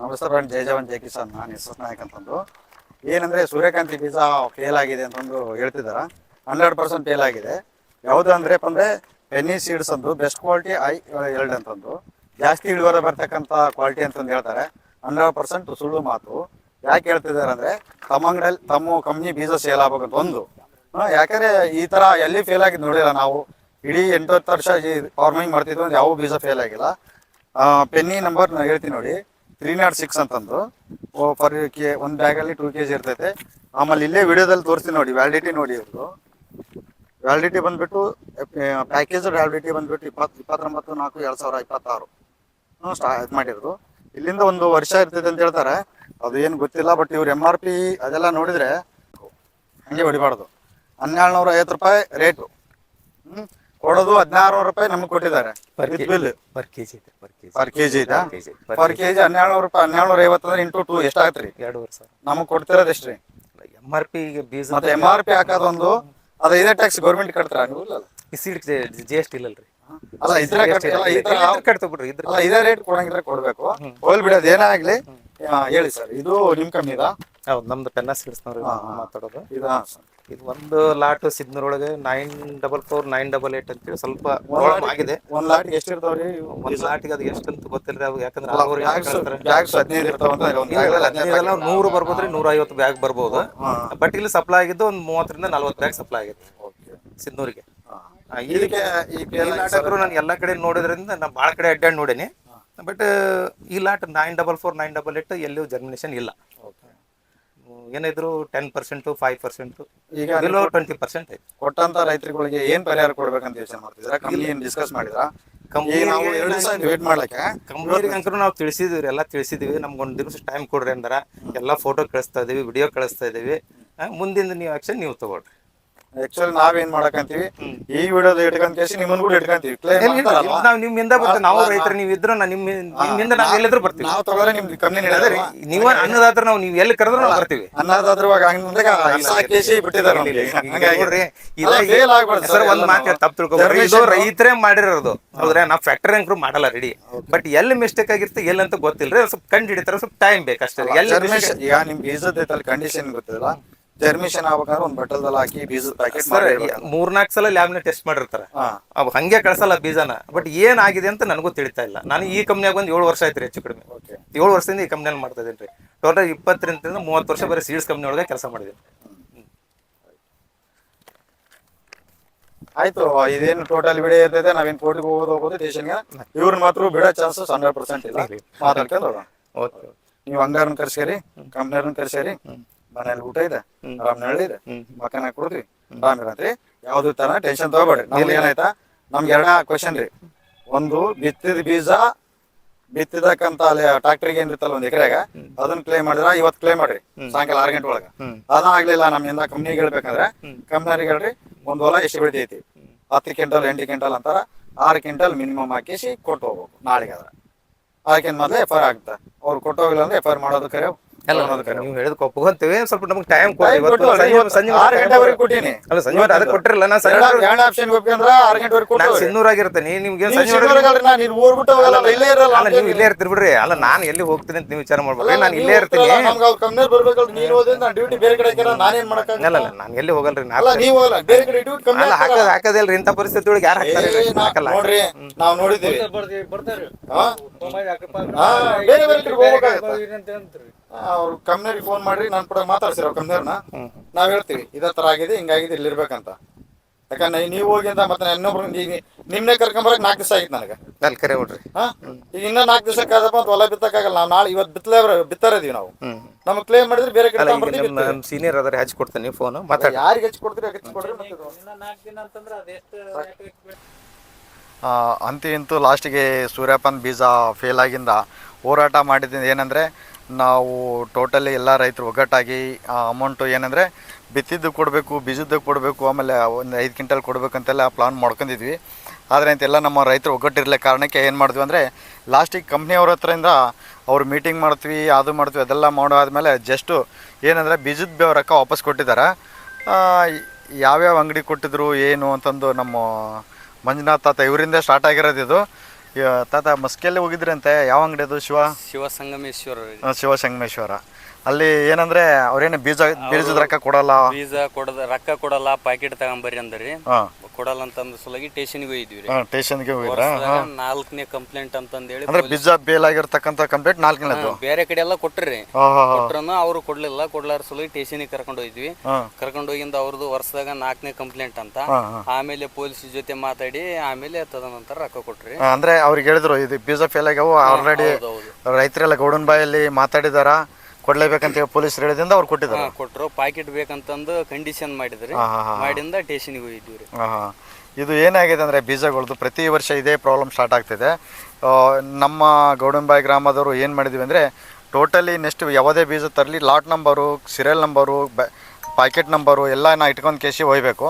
ನಮಸ್ತೆ ಫ್ರೆಂಡ್, ಜೈ ಜವಾನ್ ಜೈ ಕಿಸಾನ್. ನಾನು ಎಸ್ ನಾಯಕ್ ಅಂತಂದು ಏನಂದರೆ ಸೂರ್ಯಕಾಂತಿ ಬೀಜ ಫೇಲ್ ಆಗಿದೆ ಅಂತಂದು ಹೇಳ್ತಿದ್ದಾರೆ. 100% ಫೇಲ್ ಆಗಿದೆ. ಯಾವುದು ಅಂದರೆ ಪೆನ್ನಿ ಸೀಡ್ಸ್ ಅಂದು ಬೆಸ್ಟ್ ಕ್ವಾಲಿಟಿ I12 ಅಂತಂದು ಜಾಸ್ತಿ ಇಳುವರಿ ಬರ್ತಕ್ಕಂಥ ಕ್ವಾಲಿಟಿ ಅಂತಂದು ಹೇಳ್ತಾರೆ. 100% ಸುಳ್ಳು ಮಾತು. ಯಾಕೆ ಹೇಳ್ತಿದ್ದಾರೆ ಅಂದರೆ ತಮ್ಮ ಅಂಗಡಿಯಲ್ಲಿ ತಮ್ಮ ಕಂಪ್ನಿ ಬೀಜ ಸೇಲ್ ಆಗ್ಬೇಕಂತ ಒಂದು. ಯಾಕಂದರೆ ಈ ಥರ ಎಲ್ಲಿ ಫೇಲ್ ಆಗಿದ್ದು ನೋಡಿಲ್ಲ ನಾವು. ಇಡೀ 8-10 ವರ್ಷ ಈ ಫಾರ್ಮಿಂಗ್ ಮಾಡ್ತಿದ್ವಿ ಅಂದ್ರೆ ಯಾವ ಬೀಜ ಫೇಲ್ ಆಗಿಲ್ಲ. ಪೆನ್ನಿ ನಂಬರ್ ನಾನು ಹೇಳ್ತೀನಿ ನೋಡಿ, 306 ಅಂತಂದು ಒಂದು ಬ್ಯಾಗಲ್ಲಿ 2 kg ಇರ್ತೈತೆ. ಆಮೇಲೆ ಇಲ್ಲೇ ವಿಡಿಯೋದಲ್ಲಿ ತೋರಿಸ್ತೀನಿ ನೋಡಿ, ವ್ಯಾಲಿಡಿಟಿ ನೋಡಿ. ಇವ್ರದ್ದು ವ್ಯಾಲಿಡಿಟಿ ಬಂದ್ಬಿಟ್ಟು ಪ್ಯಾಕೇಜ್ ವ್ಯಾಲಿಡಿಟಿ ಬಂದ್ಬಿಟ್ಟು 29/4/2026 ಸ್ಟಾರ್ಟ್ ಮಾಡಿರೋದು. ಇಲ್ಲಿಂದ 1 ವರ್ಷ ಇರ್ತೈತೆ ಅಂತ ಹೇಳ್ತಾರೆ. ಅದು ಏನು ಗೊತ್ತಿಲ್ಲ. ಬಟ್ ಇವ್ರು MRP ಅದೆಲ್ಲ ನೋಡಿದರೆ ಹಂಗೆ ಹೊಡಿಬಾರ್ದು. 1750 ರೂಪಾಯಿ ರೇಟು ಕೊಡೋದು, 1600 ರೂಪಾಯಿ ನಮ್ಗೆ ಕೊಟ್ಟಿದ್ದಾರೆ ಬಿಲ್ ಪರ್ ಕೆಜಿ ಇದೆ. ಪರ್ ಕೆಜಿ ಇದೆ. ಪರ್ ಕೆಜಿ 1700 ರೂಪಾಯಿ. 1750 ಅಂದ್ರೆ ಇಂಟು 2 ಎಷ್ಟಾಗತ್ರಿ? 2,500 ನಮಗೆ ಕೊಡ್ತಿರೋದು ಎಷ್ಟ್ರಿ? MRP ಬೀಜ ಮತ್ತೆ MRP ಹಾಕೋದೊಂದು ಅದು ಇದೇ ಟ್ಯಾಕ್ಸ್ ಗೌರ್ಮೆಂಟ್ ಕಟ್ತಾರ ನೀವು? ಈ ಸೀಡ್ GST ಇಲ್ಲಲ್ರಿ. ಅಲ್ಲ ಇದ್ರೆ ಕಟ್ತ ಬಿಡ್ರಿ. ಅಲ್ಲ ಇದೇ ರೇಟ್ ಕೊಡಂಗಿದ್ರೆ ಕೊಡ್ಬೇಕು. ಹೋಲ್ ಬಿಡೋದು ಏನಾಗ್ಲಿ. ಹೇಳಿ ಸರ್, ಇದು ನಿಮ್ ಕಂಪ್ನಿದ? ಹೌದು, ನಮ್ದು ಪೆನ್ನ ಸೀಡ್ಸ್ನವ್ರು ಮಾತಾಡೋದು. ಇದು ಒಂದು ಲಾಟ್ ಸಿದ್ನೂರೊಳಗೆ 944 988 ಅಂತೇಳಿ ಸ್ವಲ್ಪ ಪ್ರಾಬ್ಲಮ್ ಆಗಿದೆ. ಒಂದ್ ಲಾಟ್ಗೆ ಎಷ್ಟು ಇರ್ತಾವ್ರಿ? ಒಂದ್ ಲಾಟಿಗೆ ಅದು ಎಷ್ಟು ಅಂತ ಗೊತ್ತಿಲ್ಲ. ಯಾಕಂದ್ರೆ 15 ಇರ್ತಾವಂತ. 100 ಬರ್ಬೋದ್ರಿ, 150 ಬ್ಯಾಗ್ ಬರ್ಬೋದು. ಬಟ್ ಇಲ್ಲಿ ಸಪ್ಲೈ ಆಗಿದ್ದು ಒಂದು 30ರಿಂದ 40 ಬ್ಯಾಗ್ ಸಪ್ಲೈ ಆಗಿದೆ ಸಿದ್ನೂರಿಗೆ. ನಾನು ಎಲ್ಲಾ ಕಡೆ ನೋಡಿದ್ರಿಂದ ನಾನು ಭಾಳ ಕಡೆ ಅಡ್ಡಾಡಿ ನೋಡೀನಿ. ಬಟ್ ಈ ಲಾಟ್ 944 988 ಎಲ್ಲಿಯೂ ಜರ್ಮಿನೇಷನ್ ಇಲ್ಲ. ಏನಿದ್ರು 10% 5%, ಈಗ 20% ಐತಿ. ಕೊಟ್ಟಂತ ರೈತರುಗಳಿಗೆ ಏನ್ ಪರಿಹಾರ ಕೊಡ್ಬೇಕಂತ ಯೋಚನೆ ಮಾಡ್ತಿದ್ರ? ಕಂಪ್ನಿ ಏನ್ ಡಿಸ್ಕಸ್ ಮಾಡಿದ್ರ? ವೇಟ್ ಮಾಡ್ಲಿಕ್ಕೆ ಕಂಪ್ನಿಗೆ ನಾವು ತಿಳಿಸಿದ್ವಿ, ಎಲ್ಲ ತಿಳಿಸಿದ್ವಿ. ನಮ್ಗೆ 1 ದಿವಸ ಟೈಮ್ ಕೊಡ್ರಿ ಅಂದಾರ. ಎಲ್ಲ ಫೋಟೋ ಕಳಿಸ್ತಾ ಇದೀವಿ, ವಿಡಿಯೋ ಕಳಿಸ್ತಾ ಇದೀವಿ. ಮುಂದಿನ ನೀವು ಆಕ್ಷನ್ ನೀವು ತಗೊಳ್ರಿ. ಆಕ್ಚುಲಿ ನಾವೇನ್ ಮಾಡಕಂತೀವಿ, ಈ ವಿಡಿಯೋದ ಇಟ್ಕೊಂಡ್ ಕೇಸಿ ನಿಮ್ಮನ್ ಕೂಡ ಇಟ್ಕೊಂತೀವಿ. ನಾವು ನಿಮ್ಮಿಂದ ಬರ್ತೀವಿ. ನಾವು ರೈತರು ನೀವು ಇದ್ರು ನಿಮ್ಮಿಂದ ನಾವು ಎಲ್ಲಿದ್ರು ಬರ್ತೀವಿ. ನಾವು ತಗೊಳ್ರೆ ನಿಮ್ದು ಕಂಪ್ನಿ ನೀವು ಅನ್ನದಾತ್ರ ನೀವು ಎಲ್ಲಿ ಕರೆದ್ರು ನಾವು ಬರ್ತೀವಿ. ಅನ್ನದಾದ್ರವಾಗ ಕೇಸಿ ಬಿಟ್ಟಿದ್ದಾರೆ ಸರ್. ಒಂದ್ ಮಾತು ತಪ್ಪು ತಿಳ್ಕೊಬೇಡ್ರಿ, ಇದು ರೈತರೇ ಮಾಡಿರೋದು. ಹೌದ್ರೆ ನಾವು ಫ್ಯಾಕ್ಟರಿ ಅಂಕರು ಮಾಡಲ್ಲ ರೆಡಿ. ಬಟ್ ಎಲ್ಲಿ ಮಿಸ್ಟೇಕ್ ಆಗಿರುತ್ತೆ ಎಲ್ಲಿ ಅಂತ ಗೊತ್ತಿಲ್ರಿ. ಸ್ವಲ್ಪ ಕಂಡು ಹಿಡಿತಾರೆ, ಸ್ವಲ್ಪ ಟೈಮ್ ಬೇಕಷ್ಟೇ. ಈಗ ನಿಮ್ ಬೀಜದ ಕಂಡೀಷನ್ ಗೊತ್ತಿಲ್ಲ. ಜರ್ಮಿಷನ್ ಆಗ್ಬೇಕಾದ್ರೆ ಒಂದ್ ಬಟ್ಟಲ್ದಲ್ಲಿ ಹಾಕಿ ಬೀಜದ ಪ್ಯಾಕೆಟ್ 3-4 ಸಲ ಲ್ಯಾಬ್ನ ಟೆಸ್ಟ್ ಮಾಡಿರ್ತಾರ. ಅವ್ ಹಂಗೆ ಕಳ್ಸಲ್ಲ ಬೀಜನ. ಬಟ್ ಏನ್ ಆಗಿದೆ ಅಂತ ನನಗೂ ತಿಳಿತಾ ಇಲ್ಲ. ನಾನು ಈ ಕಂಪ್ನಿಯಾಗ ಒಂದು 7 ವರ್ಷ ಆಯ್ತು, ಹೆಚ್ಚು ಕಡಿಮೆ 7 ವರ್ಷದಿಂದ ಈ ಕಂಪ್ನಿಯಲ್ಲಿ ಮಾಡ್ತಾ ಇದ್ದೀನಿ. ಟೋಟಲ್ 20ರಿಂದ 30 ವರ್ಷ ಬರೀ ಸೀಡ್ಸ್ ಕಂಪ್ನಿ ಒಳಗೆ ಕೆಲಸ ಮಾಡಿದ್ದೀನಿ. ಆಯ್ತು. ಇದೇನು ಟೋಟಲ್ ವಿಡಿಯೋ ಇರ್ತೈತೆ, ನಾವೇನ್ ಕೋರ್ಟ್ಗೆ ಹೋಗೋದು ಸ್ಟೇಷನ್ಗೆ. ಇವ್ರನ್ನ ಮಾತ್ರ ಬಿಡೋ ಚಾನ್ಸಸ್ 100% ಇಲ್ಲ. ಮಾತಾಡ್ಕೊಂಡು ಹೋಗೋಣ. ನೀವು ಹಂಗಾರನ್ ಕರ್ಸ್ಯಾರಿ, ಕಂಪ್ನಿಯವ್ರನ್ನ ಕರ್ಸ್ಯಾರಿ. ಮನೇಲಿ ಊಟ ಇದೆ, ಆರಾಮ್ ನೆರಳು ಇದೆ, ಮಕ್ಕನ ಕೊಡ್ತೀವಿ, ಆರಾಮ್ ಇರತ್ರಿ. ಯಾವ್ದು ತರ ಟೆನ್ಷನ್ ತಗೋಬೇಡ್ರಿ. ನಮ್ಗೆ ಏನಾಯ್ತಾ, ನಮ್ಗೆ 2 ಕ್ವಶನ್ ರೀ. ಒಂದು, ಬಿತ್ತಿದ ಬೀಜ ಬಿತ್ತಿದಕ್ಕಂತ ಅಲ್ಲಿ ಟ್ರಾಕ್ಟರ್ಗೆ ಏನಿರ್ತಲ್ಲ 1 ಎಕರೆಗ, ಅದನ್ನ ಕ್ಲೇಮ್ ಮಾಡಿದ್ರ ಇವತ್ತು ಕ್ಲೇಮ್ ಮಾಡ್ರಿ ಸಾಯಂಕಾಲ 6 ಗಂಟೆ ಒಳಗ. ಅದಾಗ್ಲಿಲ್ಲ ನಮ್ಮಿಂದ ಕಂಪ್ನಿಗೆ ಹೇಳ್ಬೇಕಂದ್ರೆ ಕಂಪ್ನಿಯವ್ರಿಗೆ ಹೇಳ್ರಿ, ಒಂದ್ ಹೊಲ ಎಷ್ಟು ಬೆಳಿತೈತಿ, 10 ಕ್ವಿಂಟಲ್ 8 ಕ್ವಿಂಟಲ್ ಅಂತಾರ. 6 ಕ್ವಿಂಟಲ್ ಮಿನಿಮಮ್ ಹಾಕಿಸಿ ಕೊಟ್ಟು ಹೋಗ್ಬೇಕು ನಾಳೆಗೆ. ಅದಕ್ಕಿಂತ ಮೊದಲೇ FIR ಆಗುತ್ತೆ. ಅವ್ರು ಕೊಟ್ಟು ಹೋಗಿಲ್ಲ ಅಂದ್ರೆ FIR ಮಾಡೋದು ಕರೆ. ನೀವು ಹೇಳಿದ್ ಒಪ್ಕೊಂತೀವಿ. ಸ್ವಲ್ಪ ನಮ್ಗೆ ಟೈಮ್ ಕೊಟ್ಟಿ. ಅದಕ್ಕೆ ಕೊಟ್ಟಿರಲ್ಲ. ನಾನು ಸಿನ್ನೂರಾಗಿರ್ತೇನೆ. ನಿಮ್ಗೆ ನೀವು ಇಲ್ಲೇ ಇರ್ತೀರಿ ಬಿಡ್ರಿ. ಅಲ್ಲ ನಾನು ಎಲ್ಲಿ ಹೋಗ್ತೀನಿ ಅಂತ ನೀವು ವಿಚಾರ ಮಾಡ್ಬೇಡ್ರಿ. ನಾನು ಇಲ್ಲೇ ಇರ್ತೀನಿ. ಅಲ್ಲ ನಾನು ಎಲ್ಲಿ ಹೋಗಲ್ರಿ. ಹಾಕದಿಲ್ರಿ. ಇಂಥ ಪರಿಸ್ಥಿತಿ ಒಳಗೆ ಯಾರು ಹಾಕಲ್ಲ. ನಾವು ನೋಡಿದ್ದೀವಿ. ಅವ್ರು ಕಂಪ್ನಿಯವ್ರಿಗೆ ಫೋನ್ ಮಾಡ್ರಿ, ನಾನು ಕೂಡ ಮಾತಾಡ್ಸಿರೋ ಕಂಪ್ನಿಯವ್ರನ್ನ. ನಾವ್ ಹೇಳ್ತೀವಿ ಇದೇ ತರ ಆಗಿದೆ, ಹಿಂಗಾಗಿದೆ, ಇಲ್ಲಿ ಇರ್ಬೇಕಂತ. ಯಾಕಂದ್ರೆ ನೀವು ಹೋಗಿ ಅಂತ ಮತ್ತೆ ಇನ್ನೊಬ್ರು ನಿಮ್ನೆ ಕರ್ಕೊಂಬರಕ್ 4 ದಿವಸ ಆಗಿತ್ತು ನನಗೆ. ಅಲ್ಲಿ ಕರೆ ಬಿಡ್ರಿ. ಈಗ ಇನ್ನೂ 4 ದಿವಸಕ್ಕಾದಪ್ಪ ಅಂತ ಹೊಲ ಬಿತ್ತಕ್ಕಾಗಲ್ಲ. ನಾವು ನಾಳೆ ಇವತ್ತು ಬಿತ್ತಾರ ಇದೀವಿ ನಾವು. ನಮ್ಗೆ ಕ್ಲೇಮ್ ಮಾಡಿದ್ರೆ ಬೇರೆ ಕಡೆ ನಮ್ಮ ಸೀನಿಯರ್ ಅದ್ರ ಹಚ್ಚಿ ಕೊಡ್ತೇನೆ. ನೀವು ಫೋನ್ ಮಾತಾಡಿ. ಯಾರಿಗೆ ಹಚ್ಚಿ ಕೊಡ್ತೀರಿ ಹಚ್ಚಿ ಕೊಡ್ರಿ. ಅಂತೂ ಲಾಸ್ಟಿಗೆ ಸೂರ್ಯಪಾನ ಬೀಜ ಫೇಲ್ ಆಗಿಂದ ಹೋರಾಟ ಮಾಡಿದ್ದು ಏನಂದರೆ, ನಾವು ಟೋಟಲಿ ಎಲ್ಲ ರೈತರು ಒಗ್ಗಟ್ಟಾಗಿ ಅಮೌಂಟು ಏನಂದರೆ ಬಿತ್ತಿದ್ದು ಕೊಡಬೇಕು, ಬೀಜದ್ದು ಕೊಡಬೇಕು, ಆಮೇಲೆ ಒಂದು 5 ಕ್ವಿಂಟಲ್ ಕೊಡಬೇಕಂತೆಲ್ಲ ಪ್ಲಾನ್ ಮಾಡ್ಕೊಂಡಿದ್ವಿ. ಆದರೆ ಅಂತೆಲ್ಲ ನಮ್ಮ ರೈತರು ಒಗ್ಗಟ್ಟಿರಲಿಲ್ಲ ಕಾರಣಕ್ಕೆ ಏನು ಮಾಡಿದ್ವಿ ಅಂದರೆ, ಲಾಸ್ಟಿಗೆ ಕಂಪ್ನಿಯವ್ರ ಹತ್ರದಿಂದ ಅವ್ರು ಮೀಟಿಂಗ್ ಮಾಡ್ತೀವಿ, ಅದು ಮಾಡ್ತೀವಿ, ಅದೆಲ್ಲ ಮಾಡಾದ್ಮೇಲೆ ಜಸ್ಟು ಏನಂದರೆ ಬೀಜದ ರೊಕ್ಕ ವಾಪಸ್ ಕೊಟ್ಟಿದ್ದಾರೆ. ಯಾವ್ಯಾವ ಅಂಗಡಿ ಕೊಟ್ಟಿದ್ರು ಏನು ಅಂತಂದು ನಮ್ಮ ಮಂಜುನಾಥ್ ತಾತ ಇವರಿಂದ ಸ್ಟಾರ್ಟ್ ಆಗಿರೋದು ಇದು. ತಾತ ಮಸ್ಕಿಯಲ್ಲಿ ಹೋಗಿದ್ರಂತೆ, ಯಾವ ಅಂಗಡಿ ಅದು? ಶಿವಸಂಗಮೇಶ್ವರ ಶಿವಸಂಗಮೇಶ್ವರ. ಅಲ್ಲಿ ಏನಂದ್ರೆ ಅವ್ರೇನು ಬೀಜದ ರೊಕ್ಕ ಕೊಡಲ್ಲ, ಬೀಜ ರೊಕ್ಕ ಕೊಡಲ್ಲ, ಪ್ಯಾಕೆಟ್ ತಗೊಂಬರ್ರಿ ಅಂದ್ರಿ. ಕೊಡಲ್ಲ ಅಂತಂದ ಸಲುವಾಗಿ ಸ್ಟೇಷನ್ಗೆ ಹೋಗಿದ್ವಿ ರೀ. ಸ್ಟೇಷನ್ಗೆ ಹೋಗಿದ್ರ? 4ನೇ ಕಂಪ್ಲೇಂಟ್ ಅಂತಂದೇಳಿ ಅಂದ್ರೆ ಬೀಜ ಬೇಲ್ ಆಗಿರ್ತಕ್ಕಂಥ ಕಂಪ್ಲೇಂಟ್ 4ನೇದು. ಬೇರೆ ಕಡೆ ಎಲ್ಲ ಕೊಟ್ರಿ, ಕೊಟ್ರನು ಅವ್ರು ಕೊಡ್ಲಾರ ಸಲುವಾಗಿ ಸ್ಟೇಷನ್ಗೆ ಕರ್ಕೊಂಡು ಹೋಗಿದ್ವಿ. ಕರ್ಕೊಂಡು ಹೋಗಿಂದ ಅವ್ರದ್ದು ವರ್ಷದಾಗ 4ನೇ ಕಂಪ್ಲೇಂಟ್ ಅಂತ. ಆಮೇಲೆ ಪೊಲೀಸ್ ಜೊತೆ ಮಾತಾಡಿ ಆಮೇಲೆ ತದನಂತರ ರೊಕ್ಕ ಕೊಟ್ರಿ. ಅಂದ್ರೆ ಅವ್ರಿಗೆ ಹೇಳಿದ್ರು ಇದು ಬೀಜ ಫೇಲ್ ಆಗ್ಯಾವು, ಆಲ್ರೆಡಿ ರೈತರೆಲ್ಲ ಗೌಡನ್ ಬಾಯಲ್ಲಿ ಮಾತಾಡಿದಾರ, ಕೊಡ್ಲೇಬೇಕಂತ ಪೊಲೀಸರು ಹೇಳಿದಿಂದ ಅವ್ರು ಕೊಟ್ಟಿದ್ದಾರೆ. ಕೊಟ್ಟರು. ಪ್ಯಾಕೆಟ್ ಬೇಕಂತಂದು ಕಂಡೀಷನ್ ಮಾಡಿದ್ರಿ. ಮಾಡಿಂದ ಸ್ಟೇಷನ್ಗೆ ಹೋಗಿದ್ವಿ ರೀ. ಇದು ಏನಾಗಿದೆ ಅಂದರೆ ಬೀಜಗಳದ್ದು ಪ್ರತಿ ವರ್ಷ ಇದೇ ಪ್ರಾಬ್ಲಮ್ ಸ್ಟಾರ್ಟ್ ಆಗ್ತಿದೆ. ನಮ್ಮ ಗೌಡಂಬಾಯಿ ಗ್ರಾಮದವರು ಏನು ಮಾಡಿದ್ವಿ ಅಂದರೆ ಟೋಟಲಿ ನೆಕ್ಸ್ಟ್ ಯಾವುದೇ ಬೀಜ ತರಲಿ lot number, serial number, packet number ಎಲ್ಲ ಇಟ್ಕೊಂಡು ಕೇಸಿ ಹೋಗ್ಬೇಕು.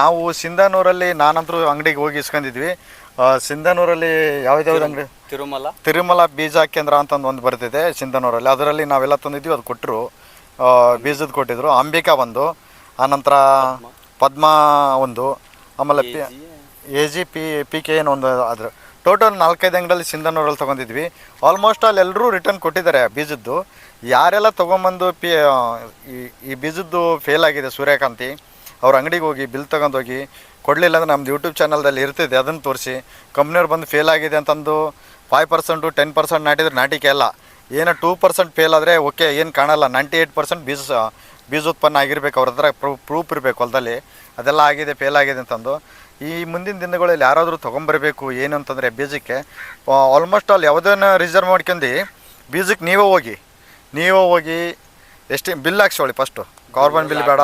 ನಾವು ಸಿಂಧನೂರಲ್ಲಿ ನಾನಂತರೂ ಅಂಗಡಿಗೆ ಹೋಗಿ ಇಸ್ಕೊಂಡಿದ್ವಿ. ಸಿಂಧನೂರಲ್ಲಿ ಯಾವ್ದಾವ್ದು ಅಂಗಡಿ? ತಿರುಮಲ ಬೀಜ ಕೇಂದ್ರ ಅಂತಂದು ಒಂದು ಬರ್ತಿದೆ ಸಿಂಧನೂರಲ್ಲಿ. ಅದರಲ್ಲಿ ನಾವೆಲ್ಲ ತಂದಿದ್ವಿ, ಅದು ಕೊಟ್ಟರು, ಬೀಜದ ಕೊಟ್ಟಿದ್ರು. ಅಂಬಿಕಾ ಒಂದು, ಆನಂತರ ಪದ್ಮ ಒಂದು, ಆಮೇಲೆ AG PK ಏನು ಒಂದು. ಅದ್ರ ಟೋಟಲ್ 4-5 ಅಂಗಡಿಯಲ್ಲಿ ಸಿಂಧನೂರಲ್ಲಿ ತೊಗೊಂಡಿದ್ವಿ. ಆಲ್ಮೋಸ್ಟ್ ಅಲ್ಲಿ ಎಲ್ಲರೂ ರಿಟರ್ನ್ ಕೊಟ್ಟಿದ್ದಾರೆ ಬೀಜದ್ದು. ಯಾರೆಲ್ಲ ತೊಗೊಂಬಂದು ಈ ಬೀಜದ್ದು ಫೇಲ್ ಆಗಿದೆ ಸೂರ್ಯಕಾಂತಿ, ಅವ್ರ ಅಂಗಡಿಗೆ ಹೋಗಿ ಬಿಲ್ ತೊಗೊಂಡೋಗಿ ಕೊಡಲಿಲ್ಲ ಅಂದರೆ ನಮ್ದು ಯೂಟ್ಯೂಬ್ ಚಾನಲ್ದಲ್ಲಿ ಇರ್ತಿದೆ, ಅದನ್ನು ತೋರಿಸಿ ಕಂಪ್ನಿಯವ್ರು ಬಂದು ಫೇಲ್ ಆಗಿದೆ ಅಂತಂದು 5% 10% ನಾಟಿದ್ರೆ ನಾಟಿಕೆ ಅಲ್ಲ. ಏನೋ 2% ಫೇಲ್ ಆದರೆ ಓಕೆ, ಏನು ಕಾಣಲ್ಲ. 98% ಬೀಜೋತ್ಪನ್ನ ಆಗಿರ್ಬೇಕು, ಅವ್ರ ಹತ್ರ ಪ್ರೂಫ್ ಇರಬೇಕು ಹೊಲದಲ್ಲಿ, ಅದೆಲ್ಲ ಆಗಿದೆ ಫೇಲ್ ಆಗಿದೆ ಅಂತಂದು. ಈ ಮುಂದಿನ ದಿನಗಳಲ್ಲಿ ಯಾರಾದರೂ ತೊಗೊಂಬರ್ಬೇಕು ಏನು ಅಂತಂದರೆ ಬೀಜಕ್ಕೆ ಆಲ್ಮೋಸ್ಟ್ ಅಲ್ಲಿ ಯಾವುದನ್ನು ರಿಸರ್ವ್ ಮಾಡ್ಕೊಂಡು ಬೀಜಕ್ಕೆ ನೀವೇ ಹೋಗಿ ಎಷ್ಟು ಬಿಲ್ ಹಾಕ್ಸೋಳಿ. ಫಸ್ಟು ಕಾರ್ಬನ್ ಬಿಲ್ ಬೇಡ,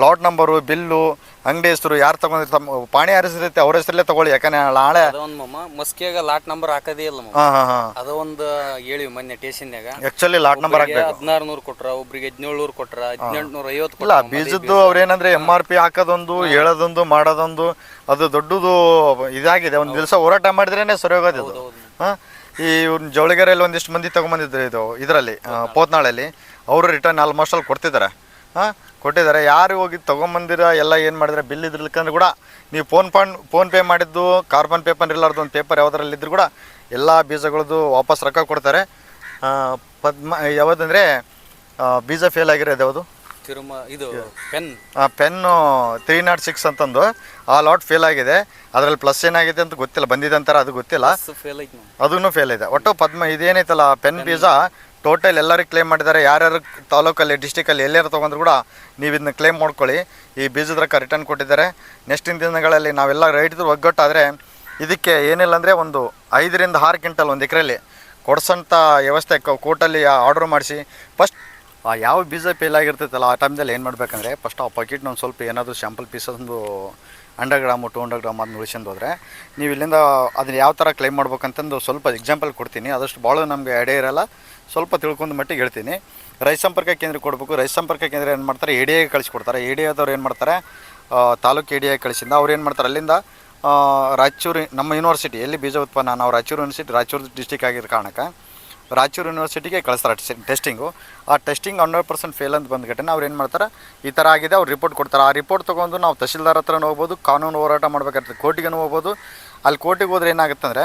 ಲಾಟ್ ನಂಬರು, ಬಿಲ್ಲು, ಅಂಗಡಿ ಹೆಸರು, ಯಾರು ತಗೊಂಡಿರ್ತಾರೆ, ಪಾಣಿ ಯಾರಿಸಿರುತ್ತೆ ಅವ್ರ ಹೆಸರಲ್ಲೇ ತಗೊಳ್ಳಿ. ಯಾಕಂದ್ರೆ ನಾಳೆ ಮಸ್ಕಿಯಾಗ ಲಾಟ್ ನಂಬರ್ ಹಾಕದೇ ಇಲ್ಲ. ಅದೊಂದು ಹೇಳಿ ಮೊನ್ನೆ ಸ್ಟೇಷನ್ಯಾಗ ಆಕ್ಚುಲಿ ಲಾಟ್ ನಂಬರ್ ಹಾಕ್ಬೇಕು. 1600 ಕೊಟ್ರ, ಒಬ್ರಿಗೆ 1700 ಕೊಟ್ರ, 1850 ಇಲ್ಲ. ಬೀಜದ್ದು ಅವ್ರೇನಂದ್ರೆ MRP ಹಾಕೋದೊಂದು, ಹೇಳೋದೊಂದು, ಮಾಡೋದೊಂದು, ಅದು ದೊಡ್ಡದು ಇದಾಗಿದೆ. ಒಂದು ದಿವಸ ಹೋರಾಟ ಮಾಡಿದ್ರೇನೆ ಸರಿ ಹೋಗೋದು ಇದು. ಈ ಜವಳಿಗೆರೆಯಲ್ಲಿ ಒಂದಿಷ್ಟು ಮಂದಿ ತಗೊಂಬಂದಿದ್ರು ಇದರಲ್ಲಿ ಪೋತ್ನಾಳಲ್ಲಿ, ಅವರು ರಿಟರ್ನ್ ಆಲ್ಮೋಸ್ಟ್ ಅಲ್ಲಿ ಕೊಟ್ಟಿದ್ದಾರೆ. ಯಾರು ಹೋಗಿ ತೊಗೊಂಬಂದಿರ ಎಲ್ಲ ಏನು ಮಾಡಿದ್ರೆ ಬಿಲ್ ಇದ್ರಲ್ಲಿಕ್ಕಂದ್ರೆ ಕೂಡ ನೀವು ಫೋನ್ ಪೇ ಮಾಡಿದ್ದು ಕಾರ್ಬನ್ ಪೇಪರ್ ಇರಲಾರ್ದು ಒಂದು ಪೇಪರ್ ಯಾವುದರಲ್ಲಿ ಇದ್ರೂ ಕೂಡ ಎಲ್ಲ ಬೀಜಗಳದ್ದು ವಾಪಸ್ ರೊಕ್ಕ ಕೊಡ್ತಾರೆ. ಯಾವುದಂದರೆ ಬೀಜ ಫೇಲ್ ಆಗಿರೋದು ಯಾವುದು? ಇದು ಪೆನ್ನು 306 ಅಂತಂದು ಆ ಲಾಟ್ ಫೇಲ್ ಆಗಿದೆ. ಅದರಲ್ಲಿ ಪ್ಲಸ್ ಏನಾಗಿದೆ ಅಂತ ಗೊತ್ತಿಲ್ಲ, ಬಂದಿದೆ ಅಂತಾರೆ, ಅದು ಗೊತ್ತಿಲ್ಲ. ಅದೂ ಫೇಲ್ ಇದೆ. ಒಟ್ಟು ಇದೇನೈತಲ್ಲ ಪೆನ್ ಬೀಜ ಟೋಟಲ್ ಎಲ್ಲರಿಗೆ ಕ್ಲೇಮ್ ಮಾಡಿದ್ದಾರೆ. ಯಾರ್ಯಾರು ತಾಲೂಕಲ್ಲಿ, ಡಿಸ್ಟಿಕಲ್ಲಿ ಎಲ್ಲಾರು ತೊಗೊಂಡ್ರು ಕೂಡ ನೀವು ಇದನ್ನ ಕ್ಲೇಮ್ ಮಾಡ್ಕೊಳ್ಳಿ. ಈ ಬೀಜದ ರೊಕ್ಕ ರಿಟರ್ನ್ ಕೊಟ್ಟಿದ್ದಾರೆ. ನೆಕ್ಸ್ಟಿನ ದಿನಗಳಲ್ಲಿ ನಾವೆಲ್ಲ ರೈತರು ಒಗ್ಗಟ್ಟಾದರೆ ಇದಕ್ಕೆ ಏನಿಲ್ಲ ಅಂದರೆ ಒಂದು 5ರಿಂದ 6 ಕ್ವಿಂಟಲ್ ಒಂದು ಎಕರೆಯಲ್ಲಿ ಕೊಡ್ಸೋಂಥ ವ್ಯವಸ್ಥೆ ಕೋರ್ಟಲ್ಲಿ ಆರ್ಡ್ರ್ ಮಾಡಿಸಿ ಫಸ್ಟ್ ಯಾವ ಬೀಜ ಫೇಲ್ ಆಗಿರ್ತೈತಲ್ಲ ಆ ಟೈಮ್ದಲ್ಲಿ ಏನು ಮಾಡಬೇಕಂದ್ರೆ ಫಸ್ಟ್ ಆ ಪಾಕೆಟ್ನ ಒಂದು ಸ್ವಲ್ಪ ಏನಾದರೂ ಸ್ಯಾಂಪಲ್ ಪೀಸೊಂದು 100 ಗ್ರಾಮು 200 ಗ್ರಾಮ್ ಅದನ್ನ ಉಳಿಸ್ಕೊಂಡು ಹೋದರೆ ನೀವು ಇಲ್ಲಿಂದ ಅದನ್ನು ಯಾವ ಥರ ಕ್ಲೈಮ್ ಮಾಡ್ಬೇಕಂತಂದು ಸ್ವಲ್ಪ ಎಕ್ಸಾಂಪಲ್ ಕೊಡ್ತೀನಿ. ಆದಷ್ಟು ಭಾಳ ನಮಗೆ ಐಡಿಯಾ ಇರೋಲ್ಲ, ಸ್ವಲ್ಪ ತಿಳ್ಕೊಂಡು ಮಟ್ಟಿಗೆ ಹೇಳ್ತೀನಿ. ರೈತ ಸಂಪರ್ಕ ಕೇಂದ್ರ ಕೊಡಬೇಕು. ರೈತ ಸಂಪರ್ಕ ಕೇಂದ್ರ ಏನು ಮಾಡ್ತಾರೆ, ADI ಕಳಿಸ್ಕೊಡ್ತಾರೆ. ADI ಆದವ್ರು ಏನು ಮಾಡ್ತಾರೆ, ತಾಲೂಕು ADI ಕಳಿಸಿಂದ ಅವ್ರು ಏನು ಮಾಡ್ತಾರೆ, ಅಲ್ಲಿಂದ ರಾಯಚೂರು ನಮ್ಮ ಯೂನಿವರ್ಸಿಟಿ ಎಲ್ಲಿ ಬೀಜ ಉತ್ಪನ್ನ, ನಾವು ರಾಯಚೂರು ಯೂನಿವರ್ಸಿಟಿ ರಾಯಚೂರು ಡಿಸ್ಟಿಕ್ ಆಗಿರೋ ಕಾರಣಕ್ಕೆ ರಾಯಚೂರು ಯೂನಿವರ್ಸಿಟಿಗೆ ಕಳಿಸ್ತಾರೆ ಟೆಸ್ಟಿಂಗು. ಆ ಟೆಸ್ಟಿಂಗ್ 100% ಫೇಲ್ ಅಂತ ಬಂದ ಘಟನೆ ಅವ್ರು ಏನು ಮಾಡ್ತಾರೆ, ಈ ಥರ ಆಗಿದೆ, ಅವ್ರು ರಿಪೋರ್ಟ್ ಕೊಡ್ತಾರೆ. ಆ ರಿಪೋರ್ಟ್ ತೊಗೊಂಡು ನಾವು ತಹಶೀಲ್ದಾರ್ ಹತ್ರನೂ ಹೋಗ್ಬೋದು, ಕಾನೂನು ಹೋರಾಟ ಮಾಡಬೇಕಾಗ್ತದೆ, ಕೋರ್ಟಿಗೂ ಹೋಗ್ಬೋದು. ಅಲ್ಲಿ ಕೋರ್ಟಿಗೆ ಹೋದ್ರೆ ಏನಾಗುತ್ತೆ ಅಂದರೆ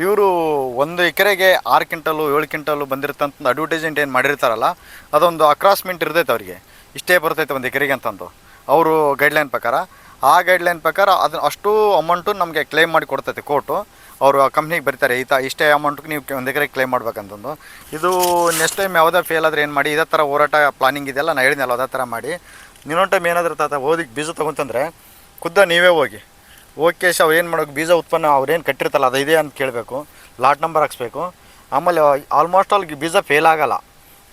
ಇವರು 1 ಎಕರೆಗೆ 6 ಕ್ವಿಂಟಲು 7 ಕ್ವಿಂಟಲು ಬಂದಿರ್ತಂತ ಅಡ್ವರ್ಟೈಸ್ಮೆಂಟ್ ಏನು ಮಾಡಿರ್ತಾರಲ್ಲ, ಅದೊಂದು ಅಕ್ರಾಸ್ಮೆಂಟ್ ಇರ್ತೈತೆ ಅವ್ರಿಗೆ, ಇಷ್ಟೇ ಬರ್ತೈತೆ 1 ಎಕರೆಗೆ ಅಂತಂದು ಅವರು ಗೈಡ್ಲೈನ್ ಪ್ರಕಾರ. ಆ ಗೈಡ್ಲೈನ್ ಪ್ರಕಾರ ಅದನ್ನು ಅಷ್ಟು ಅಮೌಂಟು ನಮಗೆ ಕ್ಲೇಮ್ ಮಾಡಿ ಕೊಡ್ತೈತೆ ಕೋರ್ಟು. ಅವರು ಆ ಕಂಪ್ನಿಗೆ ಬರ್ತಾರೆ, ಇಷ್ಟೇ ಅಮೌಂಟ್ಗೆ ನೀವು 1 ಎಕರೆಗೆ ಕ್ಲೇಮ್ ಮಾಡ್ಬೇಕಂತಂದು. ಇದು ನೆಕ್ಸ್ಟ್ ಟೈಮ್ ಯಾವುದೇ ಫೇಲ್ ಆದರೆ ಏನು ಮಾಡಿ, ಇದೇ ಥರ ಹೋರಾಟ ಪ್ಲಾನಿಂಗ್ ಇದೆಯಲ್ಲ ನಾನು ಹೇಳಿದ್ನಲ್ಲ ಅದೇ ಥರ ಮಾಡಿ. ಇನ್ನೊಂದು ಟೈಮ್ ಏನಾದರೂ ಓದಿಗೆ ಬೀಜ ತೊಗೊಂತಂದರೆ ನೀವೇ ಹೋಗಿ ಅವ್ರು ಏನು ಮಾಡೋಕೆ, ಬೀಜ ಉತ್ಪನ್ನ ಅವ್ರೇನು ಕಟ್ಟಿರ್ತಲ್ಲ ಅದು ಇದೆ ಅಂತ ಕೇಳಬೇಕು, ಲಾಟ್ ನಂಬರ್ ಹಾಕ್ಸ್ಬೇಕು. ಆಮೇಲೆ ಆಲ್ಮೋಸ್ಟ್ ಆಲ್ ಬೀಜ ಫೇಲ್ ಆಗೋಲ್ಲ.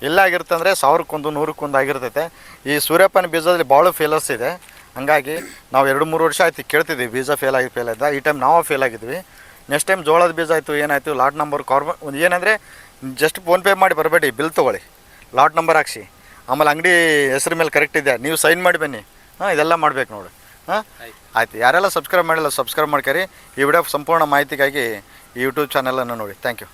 ಎಲ್ಲಾಗಿರುತ್ತೆ ಅಂದರೆ 1000ಕ್ಕೆ 100ಕ್ಕೆ ಆಗಿರ್ತೈತೆ. ಈ ಸೂರ್ಯಪಾನ ಬೀಜದಲ್ಲಿ ಭಾಳ ಫೇಲರ್ಸ್ ಇದೆ. ಹಾಗಾಗಿ ನಾವು 2-3 ವರ್ಷ ಆಯ್ತು ಕೇಳ್ತಿದ್ವಿ ಬೀಜ ಫೇಲ್ ಆಗಿದೆ. ಈ ಟೈಮ್ ನಾವು ಫೇಲ್ ಆಗಿದ್ವಿ. ನೆಕ್ಸ್ಟ್ ಟೈಮ್ ಜೋಳದ ಬೀಜ ಆಯಿತು, ಏನಾಯಿತು, ಲಾಟ್ ನಂಬರ್ ಕಾರ್ಬನ್ ಒಂದು ಏನಂದರೆ ಜಸ್ಟ್ ಫೋನ್ಪೇ ಮಾಡಿ ಬರಬೇಡಿ, ಬಿಲ್ ತೊಗೊಳ್ಳಿ, ಲಾಟ್ ನಂಬರ್ ಹಾಕ್ಸಿ, ಆಮೇಲೆ ಅಂಗಡಿ ಹೆಸ್ರ ಮೇಲೆ ಕರೆಕ್ಟ್ ಇದೆ, ನೀವು ಸೈನ್ ಮಾಡಿ ಬನ್ನಿ. ಇದೆಲ್ಲ ಮಾಡಬೇಕು ನೋಡಿ. ಆಯ್ತು. ಯಾರೆಲ್ಲ ಸಬ್ಸ್ಕ್ರೈಬ್ ಮಾಡಿಲ್ಲ ಸಬ್ಸ್ಕ್ರೈಬ್ ಮಾಡ್ಕೊರಿ. ಈ ವಿಡಿಯೋ ಸಂಪೂರ್ಣ ಮಾಹಿತಿಗಾಗಿ ಈ ಯೂಟ್ಯೂಬ್ ಚಾನಲನ್ನು ನೋಡಿ. Thank you.